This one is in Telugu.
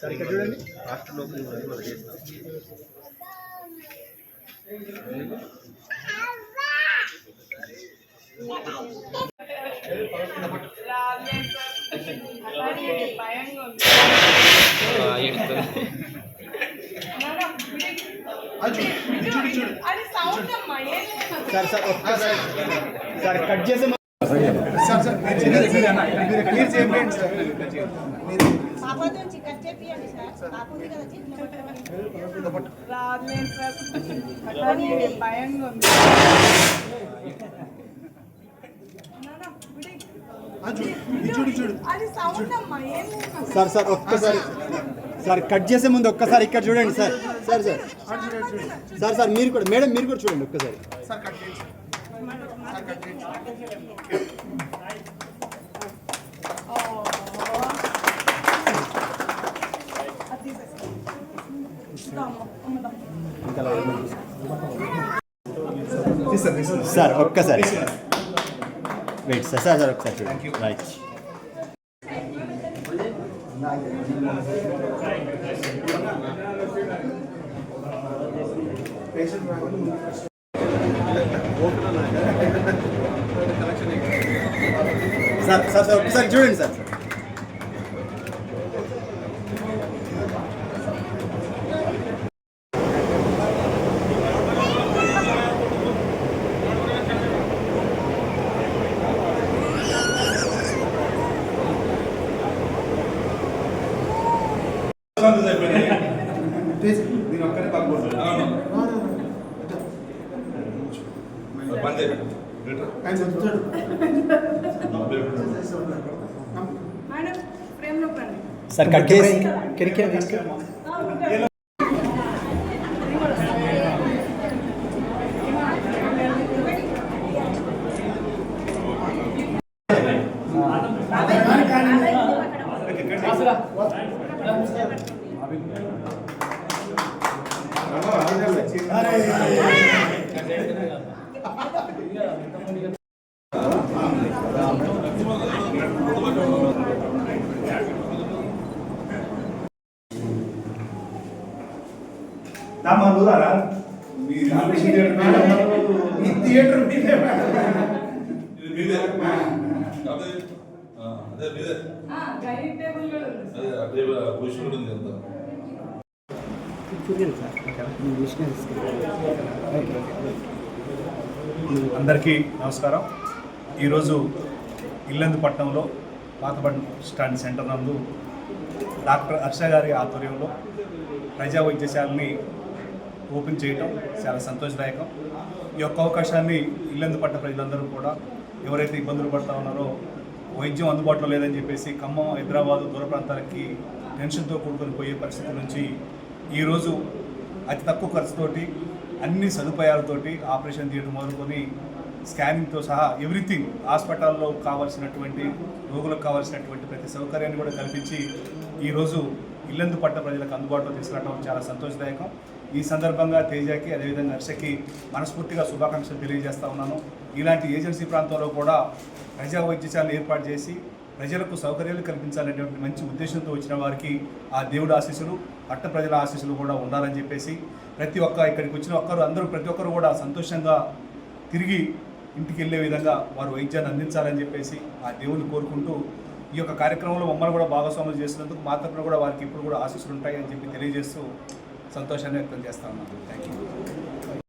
సార్ ఇక్కడ చూడండి హాస్టల్లో మనం చేస్తాం. సార్ సార్ ఒక్కసారి సార్ కట్ చేసే సార్ సార్ క్లియర్ చేయండి సార్. సార్ సార్ ఒక్కసారి సార్ కట్ చేసే ముందు ఒక్కసారి ఇక్కడ చూడండి sir. Sir sir sir sir మీరు కూడా మేడం మీరు కూడా చూడండి ఒక్కసారి. సార్ ఒక్కసారి వెయిట్ సార్ సార్ సార్ ఒకసారి చూడండి. రైట్ సార్ సార్ సార్ ఒక్కసారి చూడండి సార్. నేను ఒక్కనే పక్కన సార్ కట్ చేసి థియేటర్ అందరికీ నమస్కారం. ఈరోజు ఇల్లందుపట్నంలో పాత బస్ స్టాండ్ సెంటర్ నందు డాక్టర్ హర్ష గారి ఆధ్వర్యంలో ప్రజా వైద్యశాలని ఓపెన్ చేయడం చాలా సంతోషదాయకం. ఈ యొక్క అవకాశాన్ని ఇల్లందుపట్న ప్రజలందరూ కూడా ఎవరైతే ఇబ్బందులు పడుతూ ఉన్నారో వైద్యం అందుబాటులో లేదని చెప్పేసి ఖమ్మం, హైదరాబాదు దూర ప్రాంతాలకి టెన్షన్తో కూడుకొని పోయే పరిస్థితి నుంచి ఈరోజు అతి తక్కువ ఖర్చుతోటి అన్ని సదుపాయాలతోటి ఆపరేషన్ థియేటర్ మొదలుకొని స్కానింగ్తో సహా ఎవ్రీథింగ్ హాస్పిటల్లో కావాల్సినటువంటి రోగులకు కావాల్సినటువంటి ప్రతి సౌకర్యాన్ని కూడా కల్పించి ఈరోజు ఇల్లందుపట్న ప్రజలకు అందుబాటులో తీసుకురావడం చాలా సంతోషదాయకం. ఈ సందర్భంగా తేజకి అదేవిధంగా హర్షకి మనస్ఫూర్తిగా శుభాకాంక్షలు తెలియజేస్తా ఉన్నాను. ఇలాంటి ఏజెన్సీ ప్రాంతంలో కూడా ప్రజా వైద్యశాలను ఏర్పాటు చేసి ప్రజలకు సౌకర్యాలు కల్పించాలనేటువంటి మంచి ఉద్దేశంతో వచ్చిన వారికి ఆ దేవుడి ఆశీస్సులు, పట్ట ప్రజల ఆశీస్సులు కూడా ఉండాలని చెప్పేసి ఇక్కడికి వచ్చిన ప్రతి ఒక్కరు కూడా సంతోషంగా తిరిగి ఇంటికి వెళ్ళే విధంగా వారు వైద్యాన్ని అందించాలని చెప్పేసి ఆ దేవుని కోరుకుంటూ ఈ యొక్క కార్యక్రమంలో మమ్మల్ని కూడా భాగస్వాములు చేసినందుకు మా తరపున కూడా వారికి ఇప్పుడు కూడా ఆశీస్సులు ఉంటాయని చెప్పి తెలియజేస్తూ సంతోషాన్ని వ్యక్తం చేస్తా ఉన్నాను. Thank you.